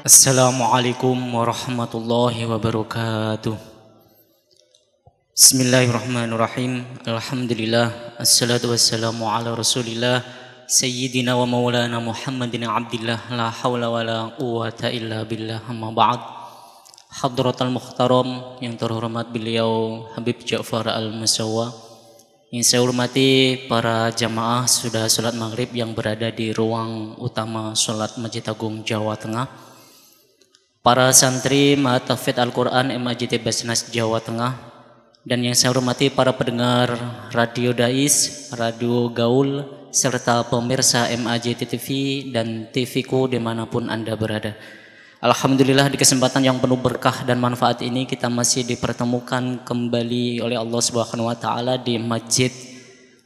Assalamualaikum warahmatullahi wabarakatuh. Bismillahirrahmanirrahim. Alhamdulillah. Assalatu wassalamu ala rasulillah Sayyidina wa maulana Muhammadin abdillah. La hawla wa la quwata illa billah. Amma ba'd. Hadratal muhtaram, yang terhormat beliau Habib Ja'far Al-Musawwa. Yang saya hormati para jamaah sudah sholat maghrib yang berada di ruang utama sholat Masjid Agung Jawa Tengah, para santri Mahatafid Al-Quran MAJT Basnas Jawa Tengah, dan yang saya hormati para pendengar Radio Dais, Radio Gaul, serta pemirsa MAJT TV dan TVku dimanapun Anda berada. Alhamdulillah, di kesempatan yang penuh berkah dan manfaat ini kita masih dipertemukan kembali oleh Allah Subhanahu wa Ta'ala di masjid,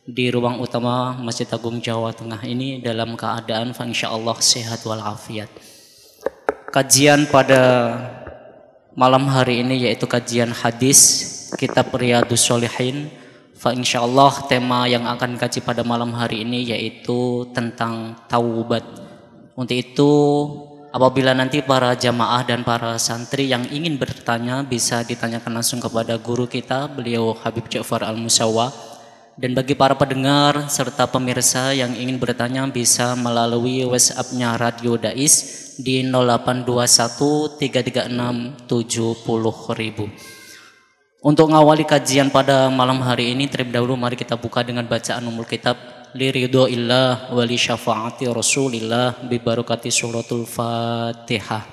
di ruang utama Masjid Agung Jawa Tengah ini dalam keadaan insyaallah sehat walafiat. Kajian pada malam hari ini yaitu kajian hadis kitab Riyadhus Shalihin. Insyaallah tema yang akan dikaji pada malam hari ini yaitu tentang taubat. Untuk itu, apabila nanti para jamaah dan para santri yang ingin bertanya bisa ditanyakan langsung kepada guru kita, beliau Habib Ja'far Al-Musawwa. Dan bagi para pendengar serta pemirsa yang ingin bertanya bisa melalui WhatsApp-nya Radio Dais di 0821 336 70.000. Untuk mengawali kajian pada malam hari ini, terlebih dahulu mari kita buka dengan bacaan umul kitab li ridhoillah wa li syafaati rasulillah bi barakati suratul Fatihah.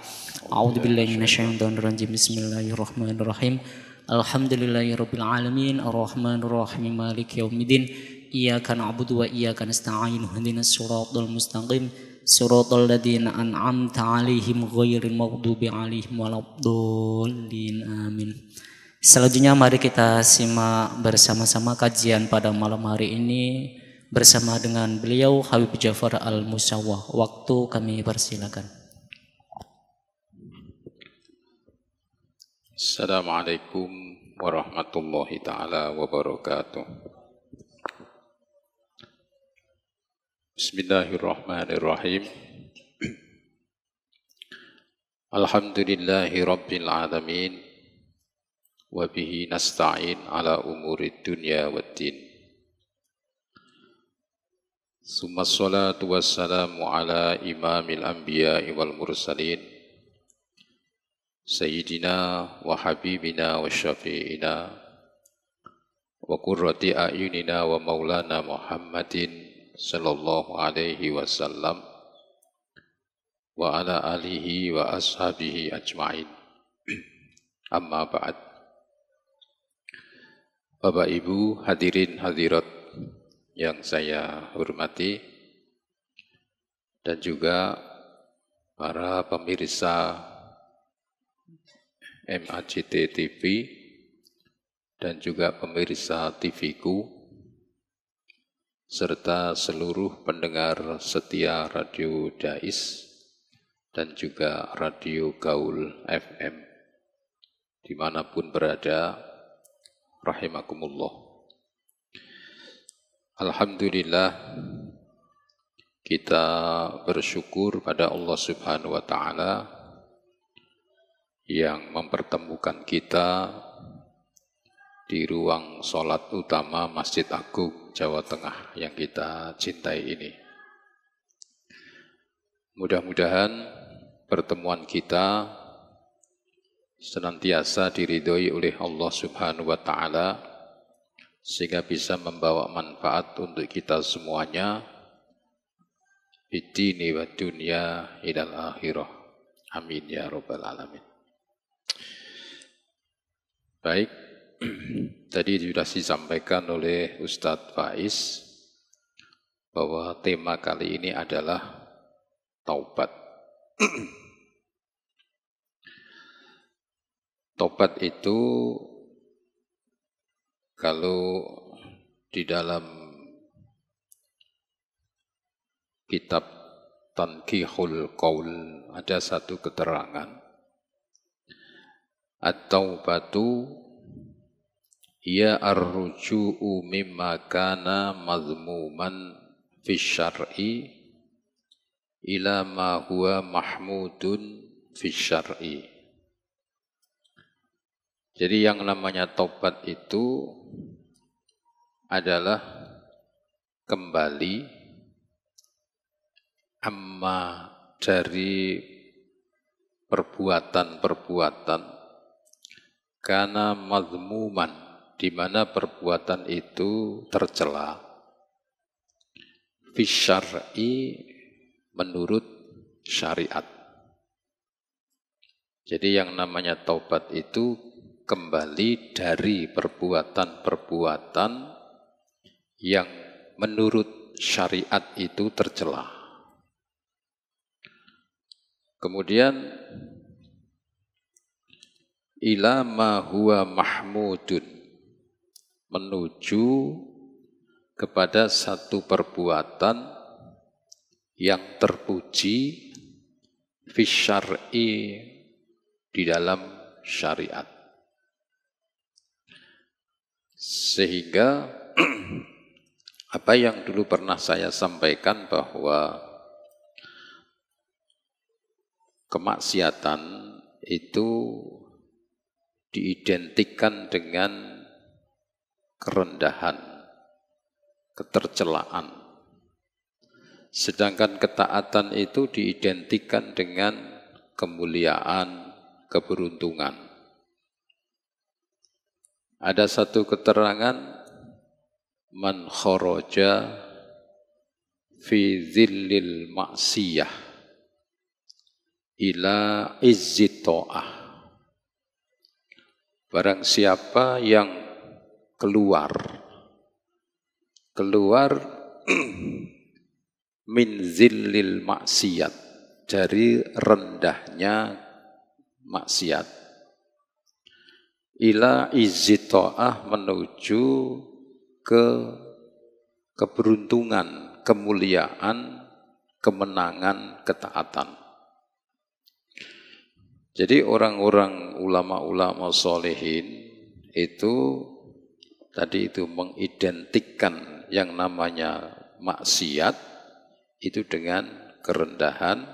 A'udzubillahi minasyaitonir rajim. Bismillahirrahmanirrahim. Alhamdulillahirabbil alamin arrahmanir rahim maliki yaumiddin iyyaka na'budu wa iyyaka nasta'in ihdinas siratal mustaqim siratal ladzina an'amta 'alaihim ghairil maghdubi 'alaihim waladdallin amin. Selanjutnya mari kita simak bersama-sama kajian pada malam hari ini bersama dengan beliau Habib Ja'far Al-Musawwa. Waktu kami persilakan. Assalamualaikum warahmatullahi ta'ala wabarakatuh. Bismillahirrahmanirrahim. Alhamdulillahi rabbil alamin. Wabihi nasta'in ala umurid dunya waddin. Summa salatu wassalamu ala imamil anbiya'i wal mursalin Sayyidina wa habibina wa syafi'ina wa qurrati a'yunina wa maulana Muhammadin sallallahu alaihi wasallam wa ala alihi wa ashabihi ajma'in. Amma ba'd. Bapak Ibu hadirin hadirat yang saya hormati, dan juga para pemirsa MAJT TV dan juga pemirsa TVku serta seluruh pendengar setia Radio Dais dan juga Radio Gaul FM dimanapun berada, rahimakumullah. Alhamdulillah, kita bersyukur pada Allah Subhanahu wa Ta'ala yang mempertemukan kita di ruang sholat utama Masjid Agung Jawa Tengah yang kita cintai ini. Mudah-mudahan pertemuan kita senantiasa diridhoi oleh Allah Subhanahu wa Ta'ala sehingga bisa membawa manfaat untuk kita semuanya bidini wa dunya ilal akhirah. Amin ya rabbal alamin. Baik, tadi sudah disampaikan oleh Ustadz Faiz bahwa tema kali ini adalah taubat. Taubat itu kalau di dalam kitab Tanqihul Qaul ada satu keterangan, at-taubatu hiya ar-ruju'u mimma kana mazmuman fi syar'i ila ma huwa mahmudun fi syar'i. Jadi yang namanya taubat itu adalah kembali amma dari perbuatan-perbuatan karena mazmuman, di mana perbuatan itu tercela, fi syar'i, menurut syariat. Jadi yang namanya taubat itu kembali dari perbuatan-perbuatan yang menurut syariat itu tercela. Kemudian ila ma huwa mahmudun, menuju kepada satu perbuatan yang terpuji fi syar'i, di dalam syariat. Sehingga apa yang dulu pernah saya sampaikan bahwa kemaksiatan itu diidentikan dengan kerendahan, ketercelaan. Sedangkan ketaatan itu diidentikan dengan kemuliaan, keberuntungan. Ada satu keterangan, man kharaja fi dhillil ma'siyah ila izzi ta'ah. Barang siapa yang keluar min zillil maksiyat, dari rendahnya maksiat, ila izzi ta'ah, menuju ke keberuntungan, kemuliaan, kemenangan, ketaatan. Jadi orang-orang ulama-ulama solehin itu tadi itu mengidentikan yang namanya maksiat itu dengan kerendahan,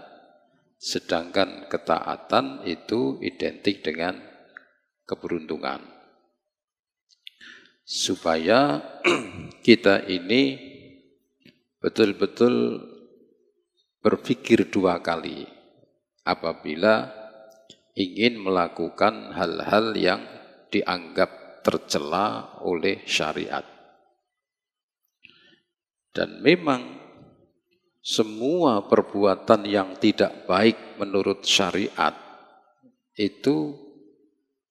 sedangkan ketaatan itu identik dengan keberuntungan. Supaya kita ini betul-betul berpikir dua kali apabila ingin melakukan hal-hal yang dianggap tercela oleh syariat. Dan memang semua perbuatan yang tidak baik menurut syariat itu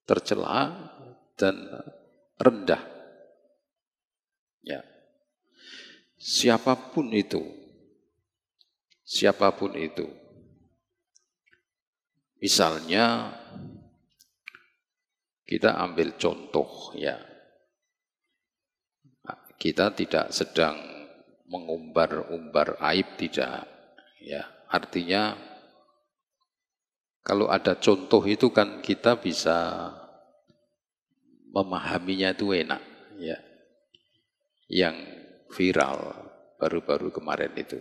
tercela dan rendah. Ya. Siapapun itu. Misalnya kita ambil contoh ya. Kita tidak sedang mengumbar-umbar aib, tidak ya. Artinya kalau ada contoh itu kan kita bisa memahaminya itu enak ya. Yang viral baru-baru kemarin itu.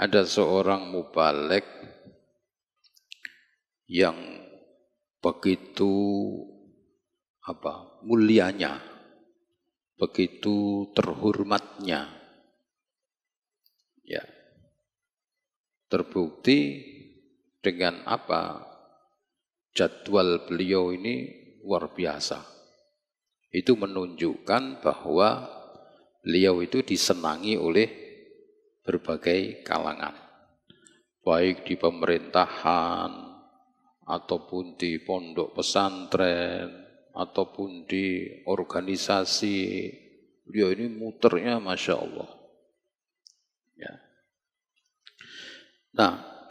Ada seorang mubalek yang begitu mulianya, begitu terhormatnya. Ya. Terbukti dengan apa? Jadwal beliau ini luar biasa. Itu menunjukkan bahwa beliau itu disenangi oleh berbagai kalangan. Baik di pemerintahan, ataupun di pondok pesantren, ataupun di organisasi. Beliau ini muternya Masya Allah. Ya. Nah,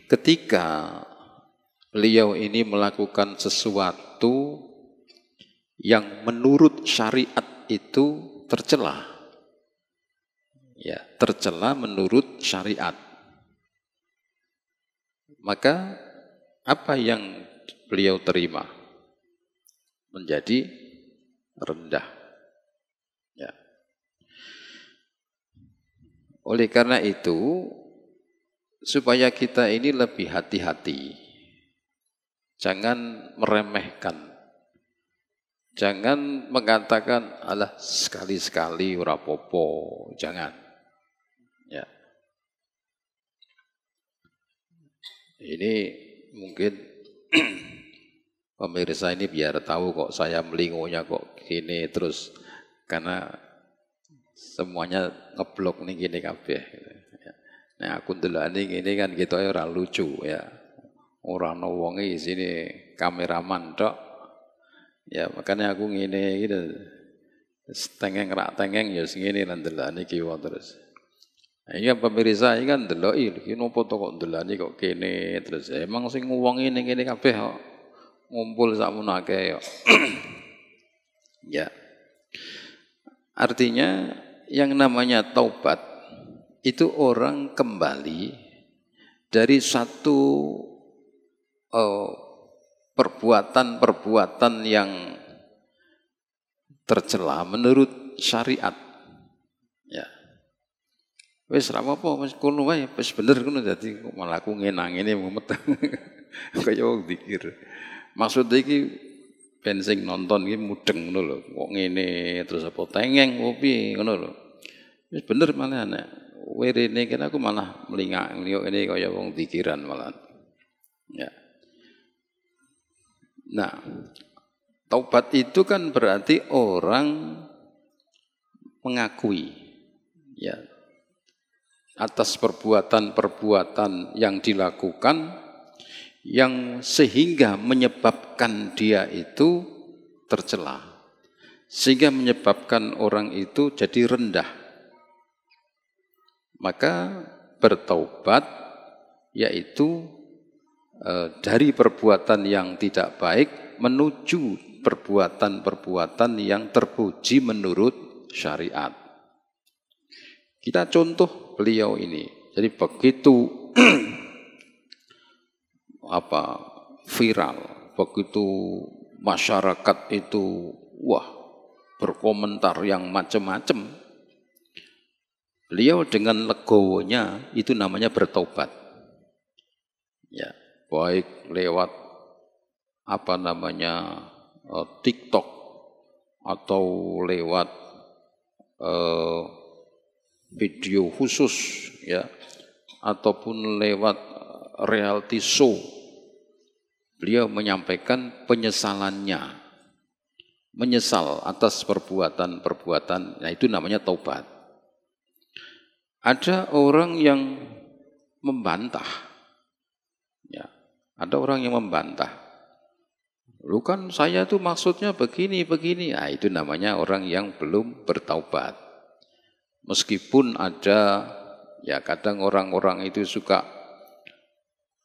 ketika beliau ini melakukan sesuatu yang menurut syariat itu tercela. Ya, tercela menurut syariat. Maka apa yang beliau terima? Menjadi rendah. Ya. Oleh karena itu, supaya kita ini lebih hati-hati. Jangan meremehkan. Jangan mengatakan alah sekali-sekali ora popo, jangan. Ya. Ini mungkin pemirsa ini biar tahu kok saya melingonya kok gini terus karena semuanya ngeblok nih gini kabeh. Nah aku ndelani ngene kan gitu ora lucu ya. Ora ana wonge isine kameraman tok. Ya makanya aku ngene gitu. Tengeng rak tengeng ya sing ngene lan ndelani kiwa terus. Nah, ini pemirsa ini kan ndeloki iki nopo to kok ndelani kok kene terus emang sing wong ngene ngene kabeh kok ngumpul sakmono akeh kok. Ya. Artinya yang namanya taubat itu orang kembali dari satu perbuatan-perbuatan yang tercela menurut syariat. Ya. Wis ra apa-apa wis kono wae wis bener ngono dadi malah aku ngenang-ngene mumet. Kaya wong zikir. Maksud iki ben sing nonton iki mudeng ngono lho. Kok ngene terus apa tengeng opo ngono lho. Wis bener malah nek werene kene aku malah melingak ngene kaya wong zikiran malah. Ya. Nah, taubat itu kan berarti orang mengakui ya atas perbuatan-perbuatan yang dilakukan yang sehingga menyebabkan dia itu tercela. Sehingga menyebabkan orang itu jadi rendah. Maka bertaubat yaitu dari perbuatan yang tidak baik menuju perbuatan-perbuatan yang terpuji menurut syariat. Kita contoh beliau ini. Jadi begitu viral, begitu masyarakat itu berkomentar yang macam-macam. Beliau dengan legowonya itu namanya bertobat. Ya, baik lewat TikTok atau lewat video khusus ya ataupun lewat reality show. Beliau menyampaikan penyesalannya. Menyesal atas perbuatan-perbuatan, nah itu namanya taubat. Ada orang yang membantah. Ya, ada orang yang membantah. Lu kan saya tuh maksudnya begini. Nah, itu namanya orang yang belum bertaubat. Meskipun ada, ya kadang orang-orang itu suka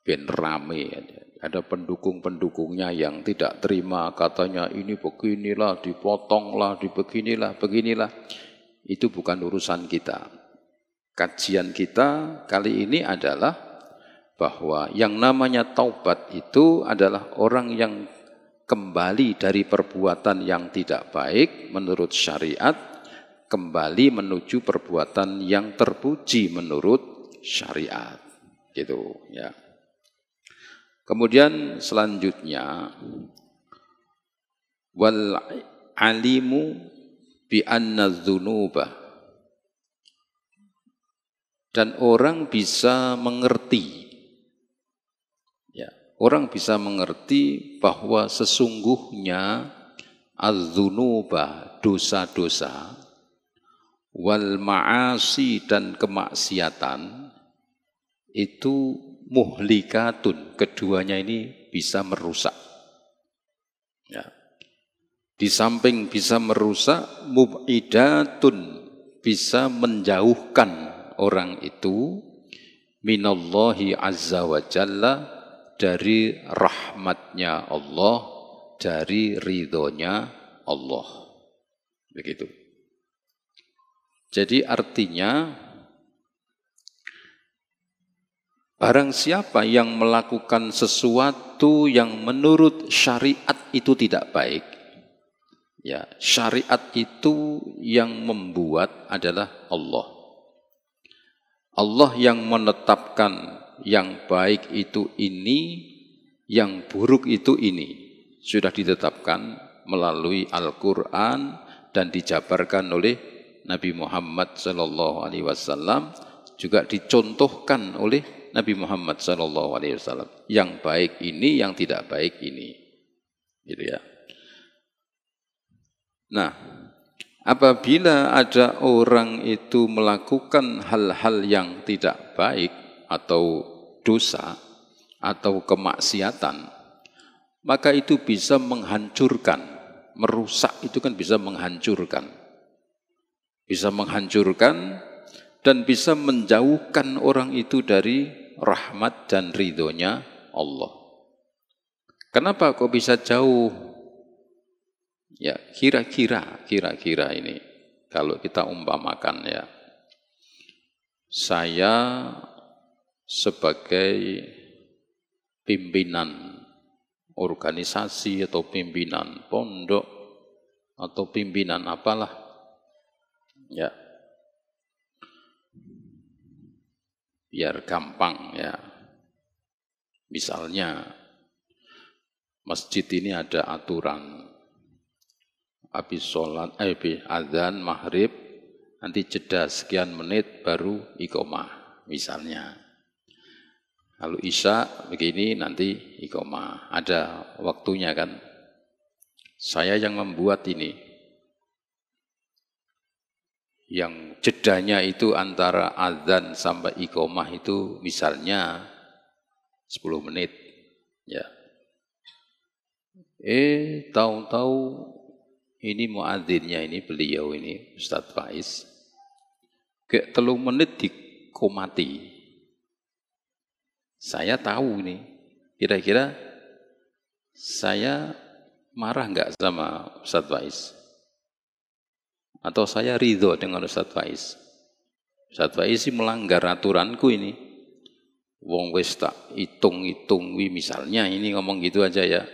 ben rame. Ada pendukung-pendukungnya yang tidak terima, katanya ini beginilah, dipotonglah, beginilah. Itu bukan urusan kita. Kajian kita kali ini adalah bahwa yang namanya taubat itu adalah orang yang kembali dari perbuatan yang tidak baik menurut syariat, kembali menuju perbuatan yang terpuji menurut syariat. Gitu ya. Kemudian selanjutnya wal alimu bi anna dzunuba, dan orang bisa mengerti, ya, orang bisa mengerti bahwa sesungguhnya az-dzunuba, dosa-dosa, wal ma'asi, dan kemaksiatan, itu muhlikatun, keduanya ini bisa merusak. Ya. Di samping bisa merusak, mub'idatun, bisa menjauhkan orang itu minallahi azza wa jalla, dari rahmatnya Allah, dari ridhonya Allah. Begitu. Jadi artinya barang siapa yang melakukan sesuatu yang menurut syariat itu tidak baik, ya, syariat itu yang membuat adalah Allah. Allah yang menetapkan yang baik itu ini, yang buruk itu ini. Sudah ditetapkan melalui Al-Quran dan dijabarkan oleh Nabi Muhammad SAW, juga dicontohkan oleh Nabi Muhammad SAW. Yang baik ini, yang tidak baik ini. Gitu ya. Nah, apabila ada orang itu melakukan hal-hal yang tidak baik atau dosa atau kemaksiatan, maka itu bisa menghancurkan, merusak itu kan bisa menghancurkan. Bisa menghancurkan dan bisa menjauhkan orang itu dari rahmat dan ridhonya Allah. Kenapa kok bisa jauh? Ya, kira-kira ini, kalau kita umpamakan ya, saya sebagai pimpinan organisasi atau pimpinan pondok atau pimpinan apalah, ya, biar gampang ya. Misalnya masjid ini ada aturan, habis sholat, azan maghrib, nanti jeda sekian menit baru iqomah misalnya. Kalau isya begini nanti iqomah, ada waktunya kan. Saya yang membuat ini, yang jedanya itu antara azan sampai iqomah itu misalnya 10 menit. Ya. Tahu-tahu ini muadzinnya ini, beliau ini Ustadz Faiz, ke 3 menit dikomati. Saya tahu ini, kira-kira saya marah enggak sama Ustadz Faiz? Atau saya ridho dengan Ustadz Faiz? Ustadz Faiz sih melanggar aturanku ini. Wong wis tak hitung-hitung, misalnya ini ngomong gitu aja ya.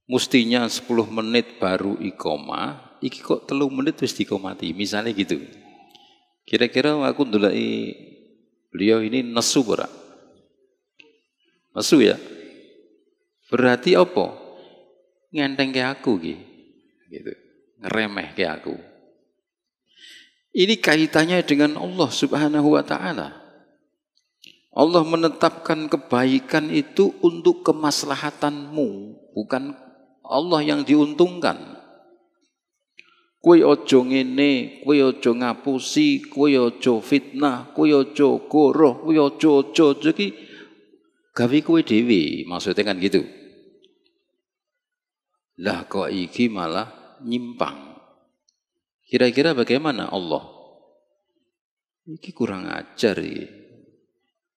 Mestinya 10 menit baru iqomah, iki kok 3 menit wis dikomati, misalnya gitu. Kira-kira aku ndelok beliau ini nesu ora? Nesu ya? Berarti apa? Ngenteng ke aku gitu. Ngeremeh ke aku. Ini kaitannya dengan Allah Subhanahu wa ta'ala. Allah menetapkan kebaikan itu untuk kemaslahatanmu, bukan Allah yang diuntungkan. Kowe aja ngene, kowe aja ngapusi, kowe aja fitnah, kowe aja goroh, kowe aja iki gawe kowe dhewe, maksudnya kan gitu. Lah kok iki malah nyimpang. Kira-kira bagaimana Allah? Iki kurang ajar iki.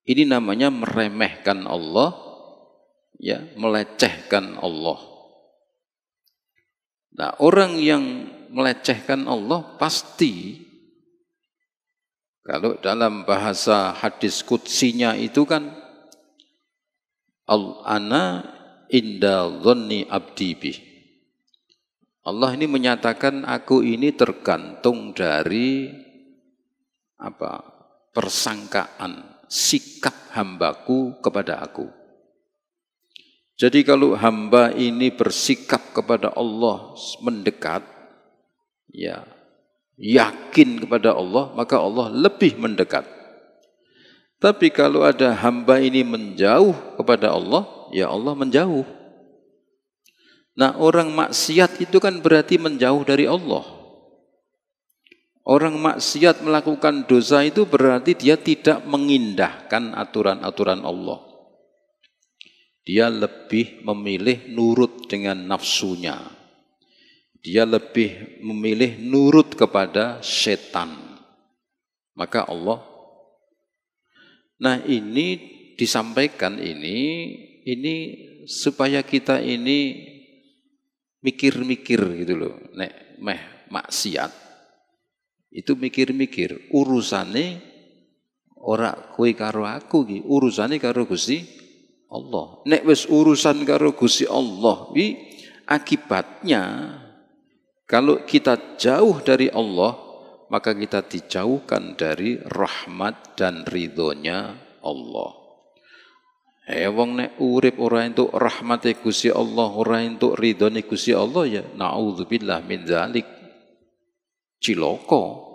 Ini namanya meremehkan Allah, ya, melecehkan Allah. Nah, orang yang melecehkan Allah pasti, kalau dalam bahasa hadis qudsinya itu kan, ana inda dhanni abdi bih. Allah ini menyatakan aku ini tergantung dari persangkaan, sikap hambaku kepada aku. Jadi kalau hamba ini bersikap kepada Allah mendekat, ya, yakin kepada Allah, maka Allah lebih mendekat. Tapi kalau ada hamba ini menjauh kepada Allah, ya Allah menjauh. Nah, orang maksiat itu kan berarti menjauh dari Allah. Orang maksiat melakukan dosa itu berarti dia tidak mengindahkan aturan-aturan Allah. Dia lebih memilih nurut dengan nafsunya. Dia lebih memilih nurut kepada setan. Maka Allah, nah ini disampaikan ini supaya kita ini mikir-mikir gitu loh. Nek maksiat itu mikir-mikir, urusane ora kowe karo aku iki, urusane karo Gusti Allah. Nek wis urusan karo Gusti Allah, akibatnya kalau kita jauh dari Allah, maka kita dijauhkan dari rahmat dan ridhonya Allah. Wong nek urip ora entuk rahmate Gusti Allah, ora entuk ridhone Gusti Allah ya naudzubillah min dzalik. Cilaka.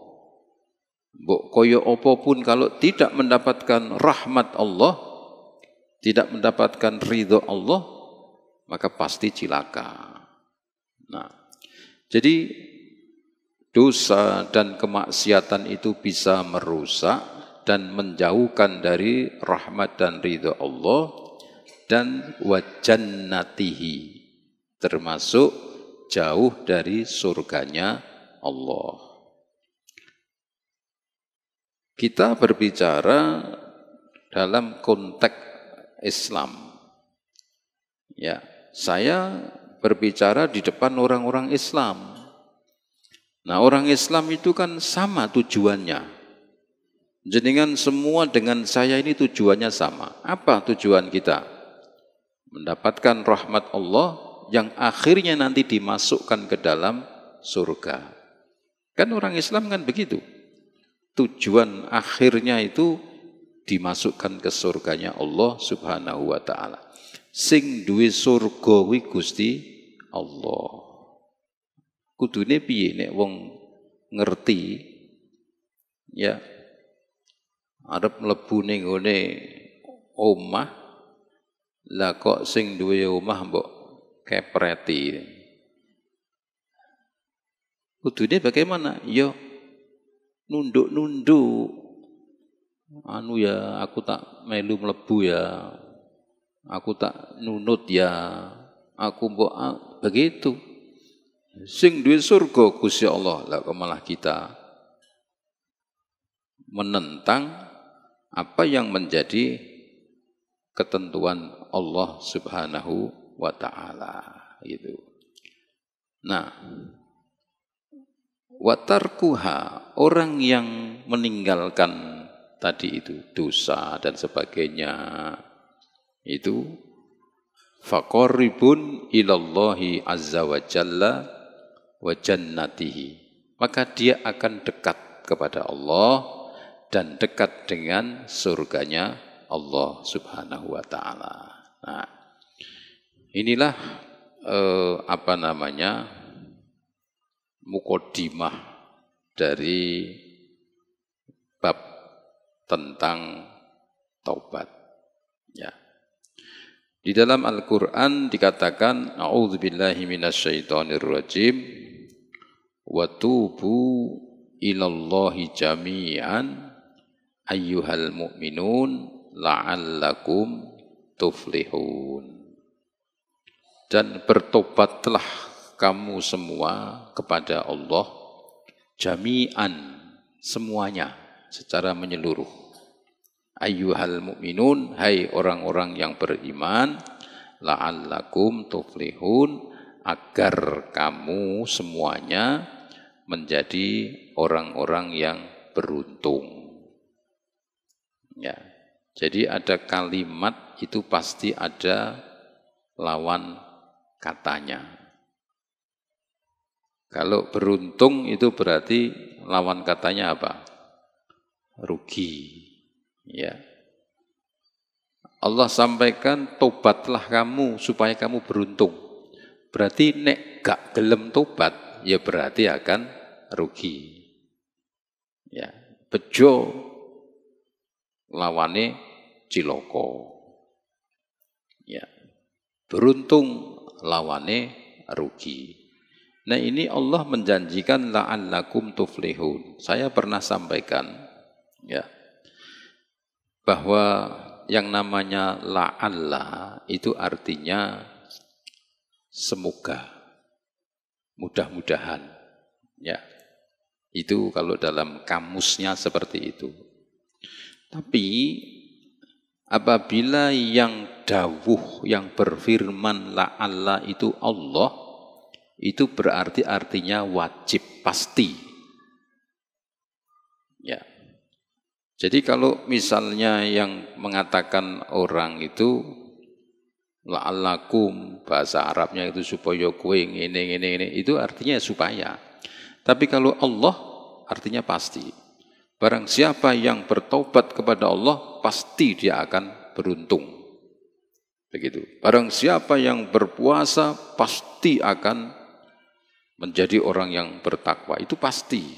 Mbok kaya apapun kalau tidak mendapatkan rahmat Allah, tidak mendapatkan ridho Allah, maka pasti cilaka. Nah, jadi dosa dan kemaksiatan itu bisa merusak dan menjauhkan dari rahmat dan ridho Allah dan wajannatihi, termasuk jauh dari surganya Allah. Kita berbicara dalam konteks Islam. Ya, saya berbicara di depan orang-orang Islam. Nah, orang Islam itu kan sama tujuannya. Jenengan semua dengan saya ini tujuannya sama. Apa tujuan kita? Mendapatkan rahmat Allah yang akhirnya nanti dimasukkan ke dalam surga. Kan orang Islam kan begitu. Tujuan akhirnya itu dimasukkan ke surganya Allah Subhanahu wa ta'ala. Sing duwe surga kuwi Gusti Allah. Kudune piye nek wong ngerti ya arep mlebu ning ngene omah, lah kok sing duwe omah mbok kepreti. Kudune bagaimana? Ya nunduk-nunduk, anu ya, aku tak melu mlebu ya, aku tak nunut ya, aku mbok begitu. Sing duwe surga Gusti Allah, lah kok malah kita menentang apa yang menjadi ketentuan Allah Subhanahu wa ta'ala gitu. Nah, watarkuha, orang yang meninggalkan tadi itu dosa dan sebagainya itu faqarribun ilallahi azza wa jalla wa jannatihi, maka dia akan dekat kepada Allah dan dekat dengan surganya Allah Subhanahu wa ta'ala. Nah, inilah mukodimah dari bab tentang taubat. Ya. Di dalam Al-Quran dikatakan, A'udzubillahi minasyaitonirrajim, wa tubu ilallahi jami'an ayyuhal mu'minun la'allakum tuflihun. Dan bertobatlah kamu semua kepada Allah jami'an, semuanya secara menyeluruh. Ayyuhal mu'minun, hai orang-orang yang beriman, la'allakum tuflihun, agar kamu semuanya menjadi orang-orang yang beruntung. Ya. Jadi ada kalimat itu pasti ada lawan katanya. Kalau beruntung itu berarti lawan katanya apa? Rugi. Ya. Allah sampaikan tobatlah kamu supaya kamu beruntung. Berarti nek gak gelem tobat ya berarti akan rugi. Ya, bejo lawane ciloko. Ya. Beruntung lawane rugi. Nah, ini Allah menjanjikan la'allakum tuflihun. Saya pernah sampaikan ya bahwa yang namanya la'alla itu artinya semoga, mudah-mudahan. Ya. Itu kalau dalam kamusnya seperti itu. Tapi apabila yang dawuh, yang berfirman la'alla itu Allah, itu berarti artinya wajib, pasti. Ya. Jadi kalau misalnya yang mengatakan orang itu la'allakum, bahasa Arabnya itu supaya kowe ngene, itu artinya supaya. Tapi kalau Allah artinya pasti. Barang siapa yang bertobat kepada Allah, pasti dia akan beruntung. Begitu. Barang siapa yang berpuasa pasti akan menjadi orang yang bertakwa. Itu pasti.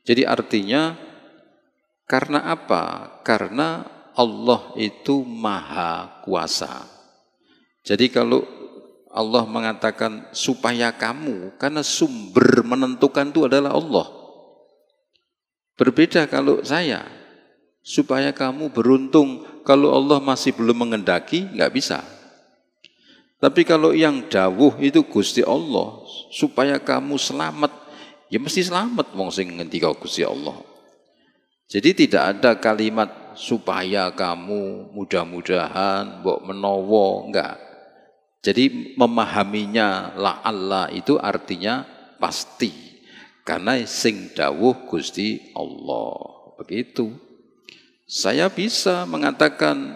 Jadi artinya karena apa? Karena Allah itu maha kuasa. Jadi kalau Allah mengatakan supaya kamu, karena sumber menentukan itu adalah Allah. Berbeda kalau saya, supaya kamu beruntung, kalau Allah masih belum mengendaki, nggak bisa. Tapi kalau yang dawuh itu Gusti Allah, supaya kamu selamat, ya mesti selamat wong sing ngendika Gusti Allah. Jadi tidak ada kalimat supaya kamu mudah-mudahan, mbok menawa, enggak. Jadi memahaminya la'alla itu artinya pasti. Karena sing dawuh Gusti Allah. Begitu. Saya bisa mengatakan,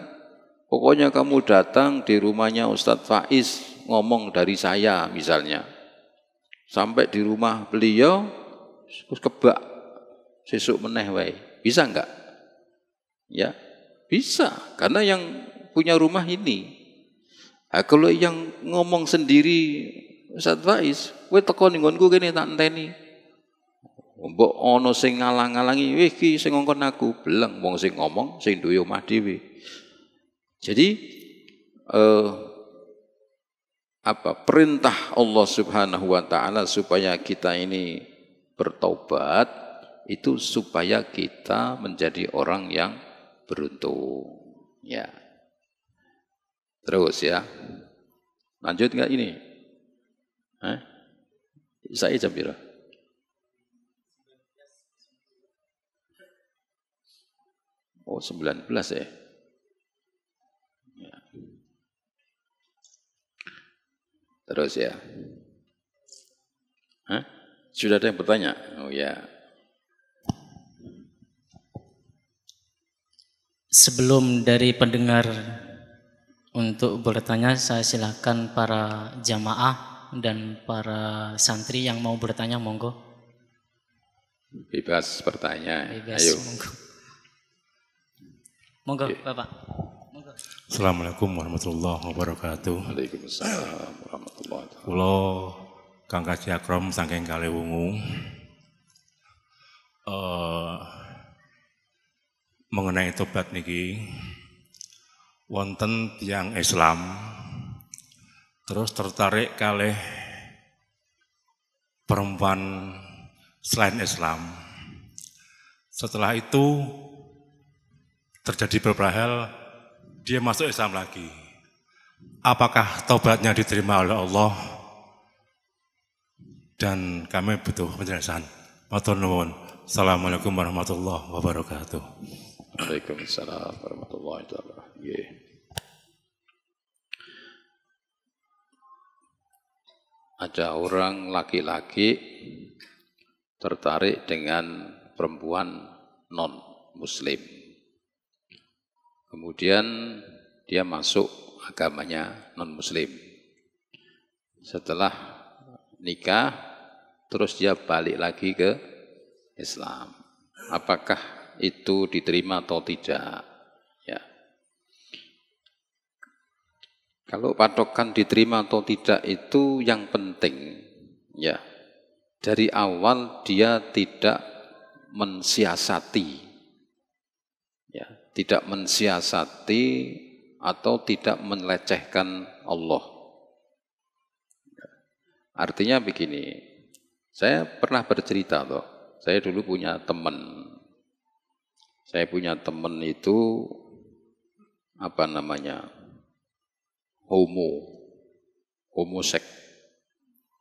pokoknya kamu datang di rumahnya Ustadz Faiz, ngomong dari saya misalnya. Sampai di rumah beliau, terus kebak, sesuk meneh wae. Bisa enggak? Ya, bisa. Karena yang punya rumah ini. Nah, kalau yang ngomong sendiri Ustadz Faiz, kowe teko ning nggonku kene tak enteni. Mbok ana sing ngalang-alangi, wih ki sing ngongkon aku, beleng wong sing ngomong sing duwe omah dhewe. Jadi perintah Allah Subhanahu wa taala supaya kita ini bertaubat itu supaya kita menjadi orang yang beruntung. Ya. Terus ya. Lanjut enggak ini? Saya jam berapa? Oh, 19 ya. Ya. Terus ya. Sudah ada yang bertanya? Oh ya. Sebelum dari pendengar untuk bertanya, saya silakan para jamaah dan para santri yang mau bertanya, monggo. Bebas bertanya. Bebas, ayo. Monggo, Bapak. Monggo. Assalamualaikum warahmatullahi wabarakatuh. Waalaikumsalam warahmatullahi wabarakatuh. Kulo Kang Kaji Akrom saking Kalewungu. Mengenai tobat niki wonten tiyang Islam terus tertarik kalih perempuan selain Islam. Setelah itu terjadi beberapa hal, dia masuk Islam lagi. Apakah tobatnya diterima oleh Allah? Dan kami butuh penjelasan. Matur nuwun. Assalamualaikum warahmatullahi wabarakatuh. Waalaikumsalam warahmatullahi wabarakatuh. Ada orang laki-laki tertarik dengan perempuan non-muslim. Kemudian dia masuk agamanya non-muslim. Setelah nikah, terus dia balik lagi ke Islam. Apakah itu diterima atau tidak? Ya. Kalau patokan diterima atau tidak itu yang penting, ya. Dari awal dia tidak mensiasati, ya, tidak mensiasati atau tidak melecehkan Allah. Artinya begini, saya pernah bercerita loh. Saya dulu punya teman. Saya punya teman itu apa namanya? Homoseks.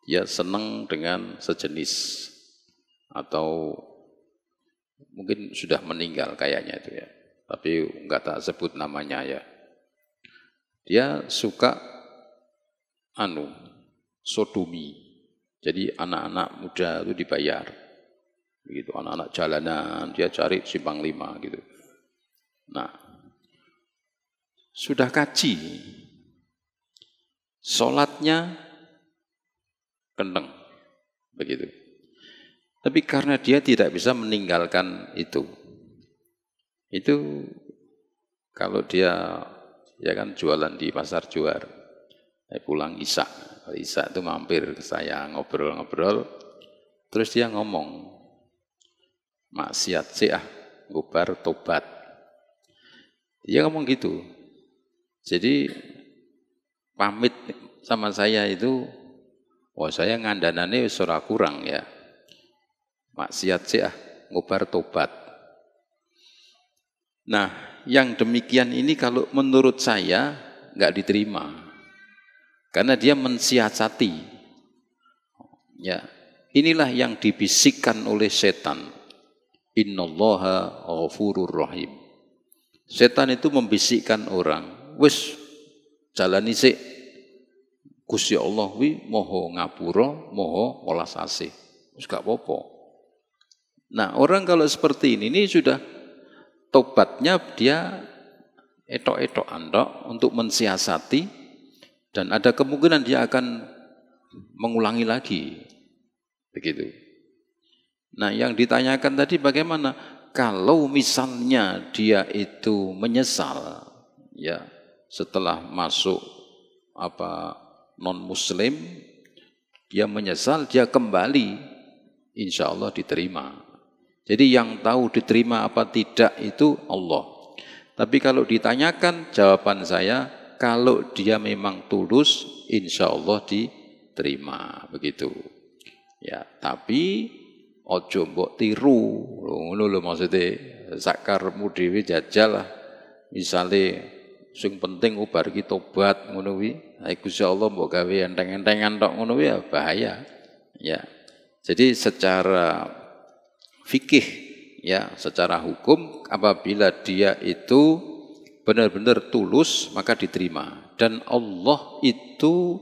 Dia senang dengan sejenis atau mungkin sudah meninggal kayaknya itu ya. Tapi enggak tak sebut namanya ya. Dia suka sodomi. Jadi anak-anak muda itu dibayar. Begitu, anak-anak jalanan, dia cari simpang 5 gitu. Nah, sudah kaji, sholatnya kenteng, begitu. Tapi karena dia tidak bisa meninggalkan itu kalau dia Ya kan jualan di Pasar Juar. Saya pulang Isya itu mampir ke saya ngobrol-ngobrol. Terus dia ngomong, maksiat sih bubar tobat. Dia ngomong gitu. Jadi pamit sama saya itu, saya ngandanane wis ora kurang ya. Maksiat sih ngubar tobat. Nah, yang demikian ini kalau menurut saya nggak diterima. Karena dia mensiasati. Ya, inilah yang dibisikkan oleh setan. Innallaha ghafurur rahim. Setan itu membisikkan orang, wis jalani sik. Gusti Allah wi moho ngapura, moho welas asih. Wis gak apa-apa. Nah, orang kalau seperti ini sudah tobatnya dia etok-etok andok untuk mensiasati dan ada kemungkinan dia akan mengulangi lagi. Begitu. Nah, yang ditanyakan tadi bagaimana? Kalau misalnya dia itu menyesal, ya setelah masuk non Muslim, dia menyesal, dia kembali, insya Allah diterima. Jadi yang tahu diterima apa tidak itu Allah. Tapi kalau ditanyakan, jawaban saya, kalau dia memang tulus, insya Allah diterima, begitu. Ya, tapi ojo mbok tiru, ngono lho maksudnya, sakarmu dhewe jajal lah. Misale sing penting ubar iki tobat ngono kuwi, Gusti Allah mbok gawe enteng-entengan tok ngono kuwi ya bahaya. Ya. Jadi secara fikih ya, secara hukum apabila dia itu benar-benar tulus maka diterima. Dan Allah itu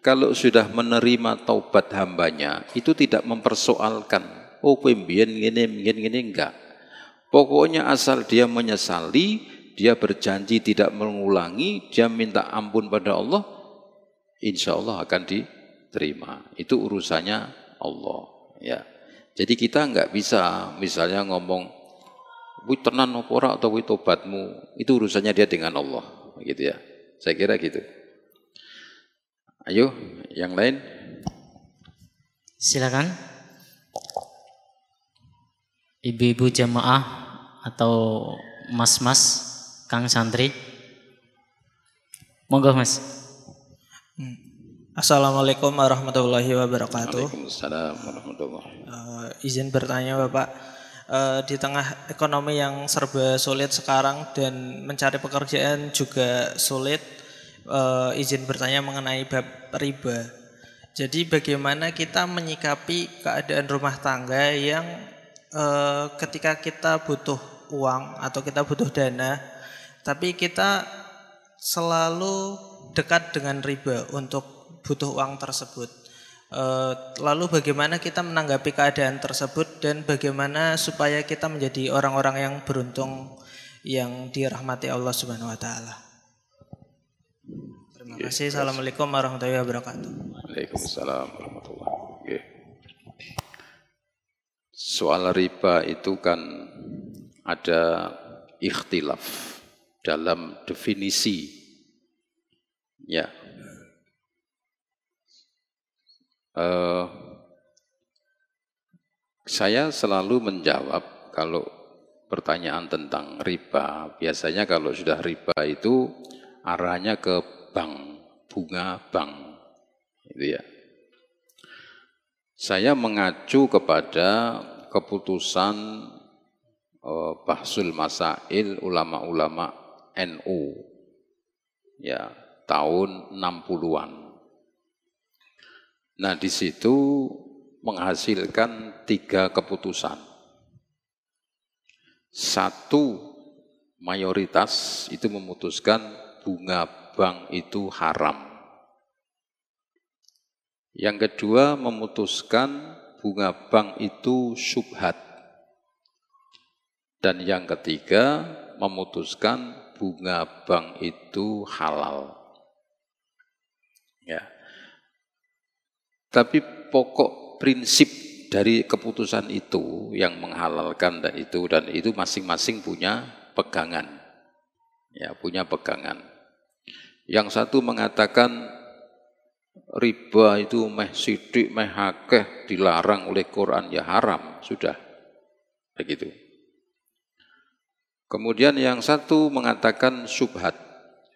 kalau sudah menerima taubat hambanya itu tidak mempersoalkan, oh pembien gini enggak. Pokoknya asal dia menyesali, dia berjanji tidak mengulangi, dia minta ampun pada Allah, insya Allah akan diterima. Itu urusannya Allah. Ya. Jadi kita enggak bisa misalnya ngomong, wih tenan apa ora atau wih tobatmu, itu urusannya dia dengan Allah. Gitu ya. Saya kira gitu. Ayo, yang lain. Silakan. Ibu-ibu jamaah atau mas-mas, Kang Santri. Monggo Mas. Assalamualaikum warahmatullahi wabarakatuh. Waalaikumsalam warahmatullahi wabarakatuh. Izin bertanya Bapak, di tengah ekonomi yang serba sulit sekarang dan mencari pekerjaan juga sulit, izin bertanya mengenai bab riba. Jadi bagaimana kita menyikapi keadaan rumah tangga yang ketika kita butuh uang atau kita butuh dana, tapi kita selalu dekat dengan riba untuk butuh uang tersebut. Lalu bagaimana kita menanggapi keadaan tersebut dan bagaimana supaya kita menjadi orang-orang yang beruntung yang dirahmati Allah Subhanahu wa taala. Terima kasih. Assalamualaikum warahmatullahi wabarakatuh. Waalaikumsalam warahmatullahi wabarakatuh. Soal riba itu kan ada ikhtilaf dalam definisi. Ya. Saya selalu menjawab kalau pertanyaan tentang riba, biasanya kalau sudah riba itu arahnya ke bank, bunga bank, gitu ya. Saya mengacu kepada keputusan Bahsul Masail ulama-ulama NU, ya tahun 60-an. Nah di situ menghasilkan 3 keputusan. Satu, mayoritas itu memutuskan bunga bank itu haram. Yang kedua memutuskan bunga bank itu syubhat. Dan yang ketiga memutuskan bunga bank itu halal. Ya. Tapi pokok prinsip dari keputusan itu yang menghalalkan dan itu masing-masing punya pegangan. Ya, punya pegangan. Yang satu mengatakan riba itu meh sidik, meh akeh, dilarang oleh Quran, ya haram, sudah. Begitu. Kemudian yang satu mengatakan syubhat.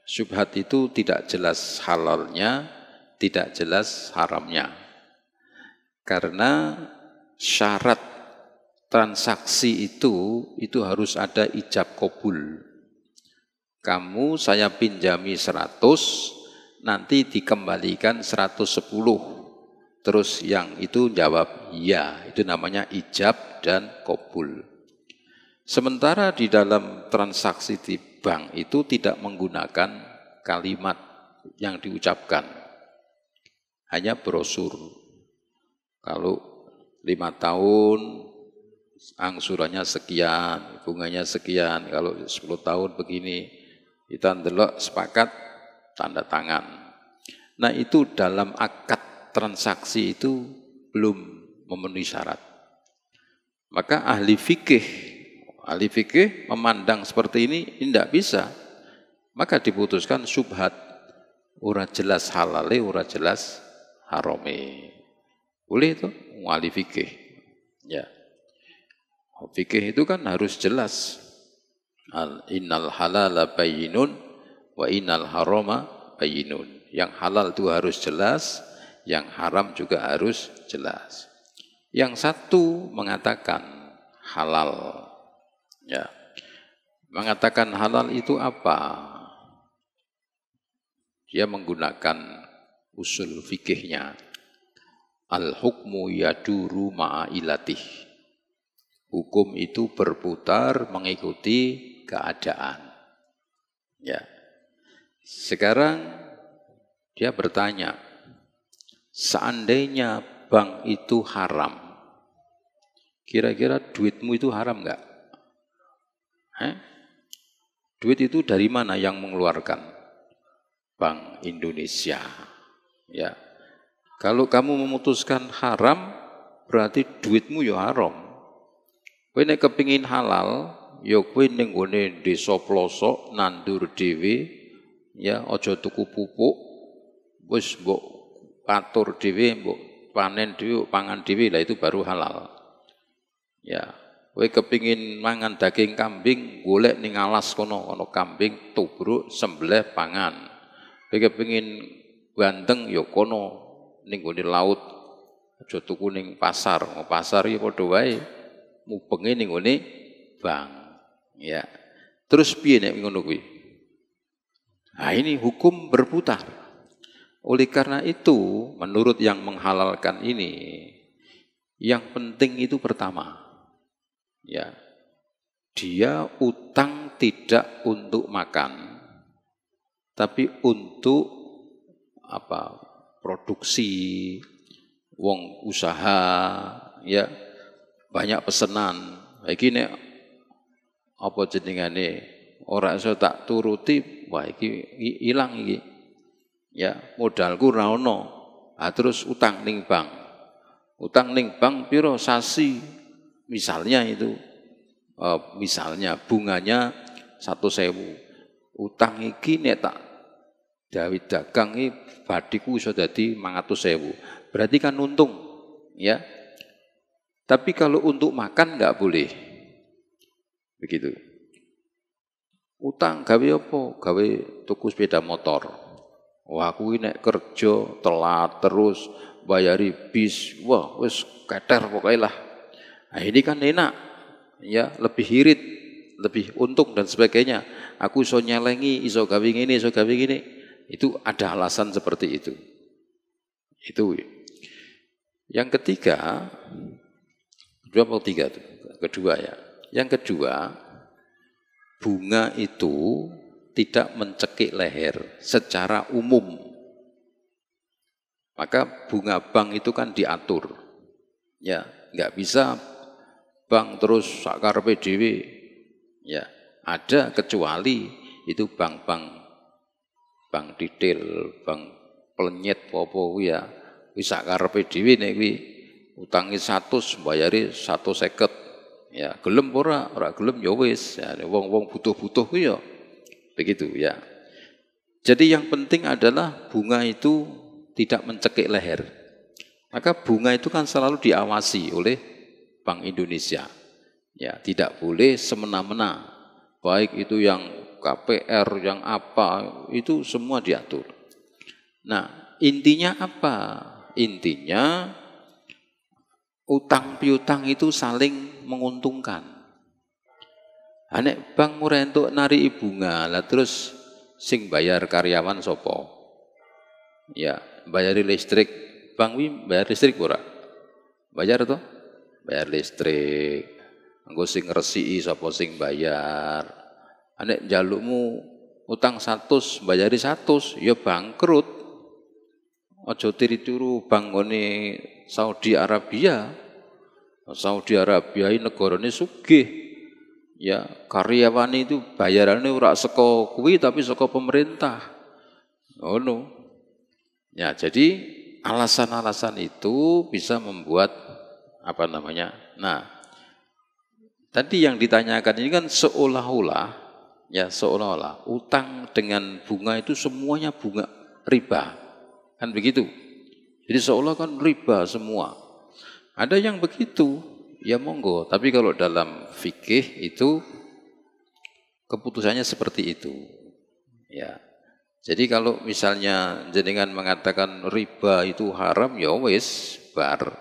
Syubhat itu tidak jelas halalnya, tidak jelas haramnya. Karena syarat transaksi itu harus ada ijab kabul. Kamu saya pinjami 100, nanti dikembalikan 110. Terus yang itu jawab iya, itu namanya ijab dan kabul. Sementara di dalam transaksi di bank itu tidak menggunakan kalimat yang diucapkan, hanya brosur. Kalau 5 tahun angsurannya sekian, bunganya sekian, kalau 10 tahun begini, kita ndelok sepakat tanda tangan. Nah itu dalam akad transaksi itu belum memenuhi syarat. Maka ahli fikih memandang seperti ini tidak bisa. Maka diputuskan syubhat, ora jelas halale, ora jelas harame. Boleh itu ahli fikih. Ya. Fikih itu kan harus jelas. Innal halala bayyinun wa innal harama bayyinun. Yang halal itu harus jelas, yang haram juga harus jelas. Yang satu mengatakan halal. Ya. Mengatakan halal itu apa? Dia menggunakan usul fikihnya. Al-hukmu yaduru ma'ilatih. Hukum itu berputar mengikuti keadaan. Ya. Sekarang dia bertanya, seandainya bank itu haram, kira-kira duitmu itu haram enggak? Duit itu dari mana yang mengeluarkan? Bank Indonesia. Ya. Kalau kamu memutuskan haram, berarti duitmu ya haram. Kowe nek kepingin halal, ya kowe ning gone desa plosok nandur dhewe, ya aja tuku pupuk, wis mbok patur dhewe, mbok panen dhewe, pangan dhewe, lah itu baru halal. Ya. Kowe kepingin mangan daging kambing, golek ning alas kono ana kambing, tubruk, sembelih, pangan. Kowe kepingin ganteng ya kono ning gone laut, aja tuku ning pasar. Pasar ya padha wae mubenge ning gone bank. Ya. Terus piye nek ngono kuwi? Nah, ini hukum berputar. Oleh karena itu, menurut yang menghalalkan ini, yang penting itu pertama, ya, dia utang tidak untuk makan, tapi untuk apa? Produksi, wong usaha, ya, banyak pesanan. Iki nek apa jenengane ora iso tak turuti, wah iki ilang iki. Ya, modalku ra ono. Terus utang ning bank. Utang ning bank piro sasi? Misalnya itu, misalnya bunganya 1.000. Utang iki nek tak gawe dagang iki badiku iso dadi 500.000. Berarti kan untung, ya. Tapi kalau untuk makan enggak boleh. Begitu. Utang gawe apa? Gawe tuku sepeda motor. Wah, aku nek kerja telat terus bayari bis. Wah, wis keter pokoknya lah. Nah, ini kan enak, ya, lebih irit, lebih untung dan sebagainya. Aku iso nyelengi, iso gawe ngene, iso gawe ngene. Itu ada alasan seperti itu. Itu. Yang ketiga, kedua ya. Yang kedua, bunga itu tidak mencekik leher secara umum. Maka bunga bank itu kan diatur. Ya, enggak bisa bank terus sakarepe dhewe. Ya, ada kecuali itu bank detail, bank plenyet apa kuwi ya. Wis sakarepe dhewe nek kuwi utangi 100 mbayari 150. Ya, gelem ora gelem ya wis. Ya, wong-wong butuh-butuh kuwi ya begitu ya. Jadi yang penting adalah bunga itu tidak mencekik leher. Maka bunga itu kan selalu diawasi oleh Bank Indonesia. Ya, tidak boleh semena-mena. Baik itu yang KPR, yang apa, itu semua diatur. Nah, intinya apa? Intinya utang piutang itu saling menguntungkan. Nek bank murah untuk nari bunga, lah terus sing bayar karyawan sopo? Ya, bayar listrik, bank wi bayar listrik ora? Bayar toh? Bayar listrik. Engko sing ngresiki sapa sing bayar. Nek jalukmu utang 100, bayari 100, ya bangkrut. Aja tiri-turu bank ngene Saudi Arabia. Saudi Arabia ini negarane sugih. Ya, karyawan itu bayarannya ora saka kuwi tapi saka pemerintah. Ngono. Ya, jadi alasan-alasan itu bisa membuat apa namanya? Nah, tadi yang ditanyakan ini kan seolah-olah ya seolah-olah utang dengan bunga itu semuanya bunga riba. Kan begitu. Jadi seolah kan riba semua. Ada yang begitu. Ya monggo, tapi kalau dalam fikih itu keputusannya seperti itu. Ya. Jadi kalau misalnya jenengan mengatakan riba itu haram, ya wis bar.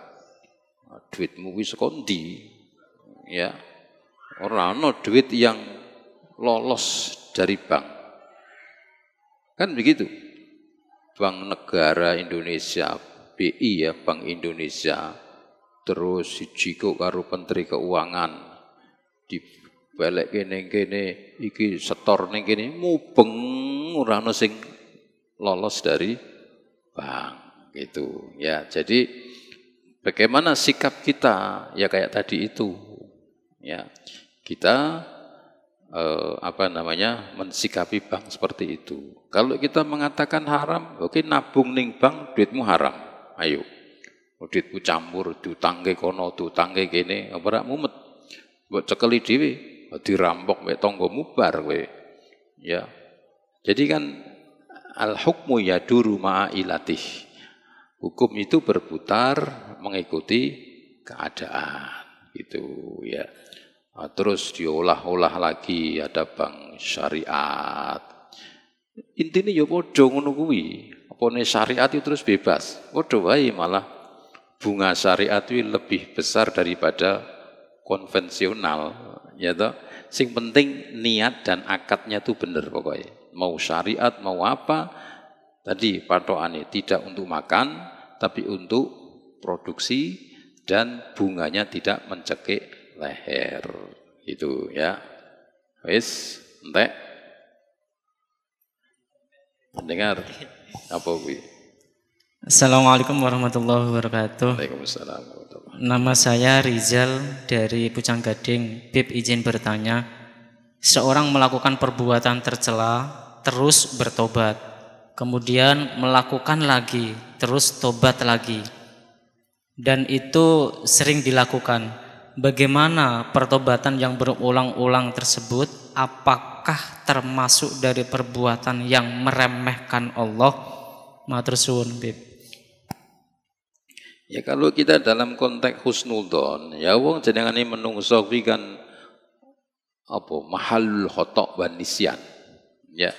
Duitmu wis kondi. Ya. Ora ana duit yang lolos dari bank. Kan begitu. Bank Negara Indonesia, BI ya, Bank Indonesia. Terus siji kok karo Menteri Keuangan dibelek kene iki setor ning kene mubeng ora ono sing lolos dari bank gitu ya. Jadi bagaimana sikap kita ya kayak tadi itu ya. Kita mensikapi bank seperti itu. Kalau kita mengatakan haram, oke nabung ning bank duitmu haram. Ayo. Duitmu campur, diutangke kono, diutangke kene, ora mumet. Mbok cekeli dhewe, dirampok mek tanggamu bar kowe. Ya. Jadi kan al-hukmu yaduru ma'a ilatih. Hukum itu berputar mengikuti keadaan. Gitu ya. Nah, terus diolah-olah lagi ada bank syariat. Intine ya padha ngono kuwi. Apane syariat itu terus bebas. Padha wae malah bunga syariat itu lebih besar daripada konvensional, ya toh. Sing penting niat dan akadnya itu benar pokoknya. Mau syariat, mau apa, tadi patokannya tidak untuk makan, tapi untuk produksi dan bunganya tidak mencekik leher. Itu ya. Wis, entek. Mendengar apa kuwi? Assalamualaikum warahmatullahi wabarakatuh. Waalaikumsalam warahmatullahi wabarakatuh. Nama saya Rizal dari Pucang Gading. Bib izin bertanya, seorang melakukan perbuatan tercela terus bertobat, kemudian melakukan lagi, terus tobat lagi, dan itu sering dilakukan. Bagaimana pertobatan yang berulang-ulang tersebut? Apakah termasuk dari perbuatan yang meremehkan Allah? Matur suwun, Bib. Ya kalau kita dalam konteks husnudzon, ya wong jenengane menungso kuwi kan apa mahalul khata' wan nisyan. Ya.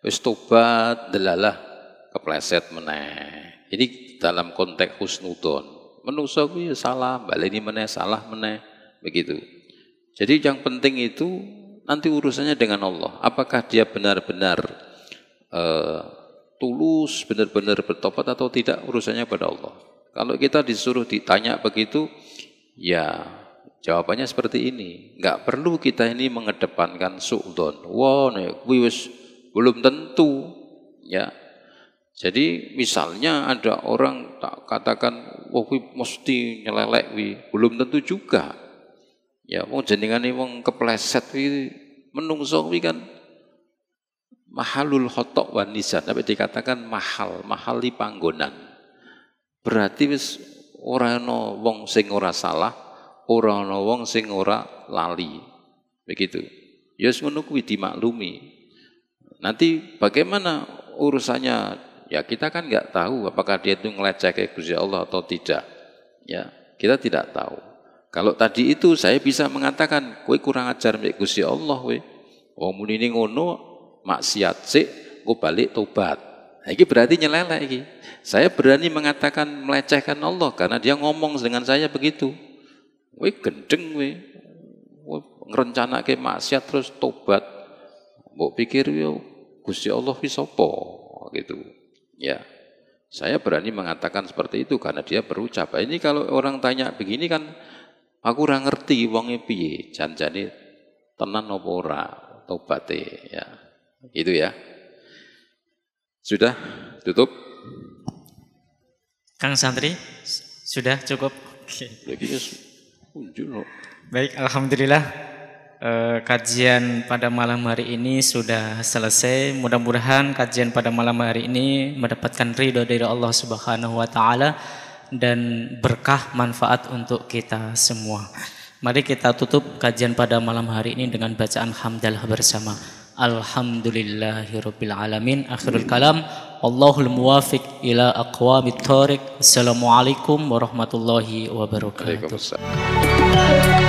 Wis tobat delalah kepleset meneh. Ini dalam konteks husnudzon. Menungso kuwi salah, baleni meneh salah meneh, begitu. Jadi yang penting itu nanti urusannya dengan Allah. Apakah dia benar-benar tulus, benar-benar bertobat atau tidak, urusannya pada Allah. Kalau kita disuruh ditanya begitu, ya jawabannya seperti ini. Enggak perlu kita ini mengedepankan su'dzon. Wah, nek kuwi wis belum tentu, ya. Jadi misalnya ada orang tak katakan, wah kuwi mesti nyelelek kuwi, belum tentu juga. Ya, wong jenengane wong kepleset kuwi menungso kuwi kan mahalul khata' wan nisyan, tapi dikatakan mahal di panggonan. Berarti wis ora ana wong sing ora salah, ora ana wong sing ora lali. Begitu. Ya wis ngono kuwi dimaklumi. Nanti bagaimana urusannya ya kita kan nggak tahu apakah dia itu ngelecehkan Gusti Allah atau tidak. Ya, kita tidak tahu. Kalau tadi itu saya bisa mengatakan, kowe kurang ajar mbek Gusti Allah kowe. Wong muni ngono maksiat sik, kowe balik tobat. Nah, ini berarti nyelelek iki. Saya berani mengatakan melecehkan Allah karena dia ngomong dengan saya begitu. Kowe gendeng kowe. Ngrencanake maksiat terus tobat. Mbok pikir yo Gusti Allah wis apa gitu. Ya. Saya berani mengatakan seperti itu karena dia berucap. Ini kalau orang tanya begini kan aku ora ngerti wonge piye, janjane tenan apa ora tobaté ya. Itu ya. Sudah tutup? Kang Santri, sudah cukup? Oke. Lagi unjul. Baik, alhamdulillah. Kajian pada malam hari ini sudah selesai. Mudah-mudahan kajian pada malam hari ini mendapatkan ridho dari Allah Subhanahu wa taala dan berkah manfaat untuk kita semua. Mari kita tutup kajian pada malam hari ini dengan bacaan hamdalah bersama. Alhamdulillahirabbil alamin. Akhirul kalam. Allahul muwafiq ila aqwamit thoriq. Assalamualaikum warahmatullahi wabarakatuh. Waalaikumsalam.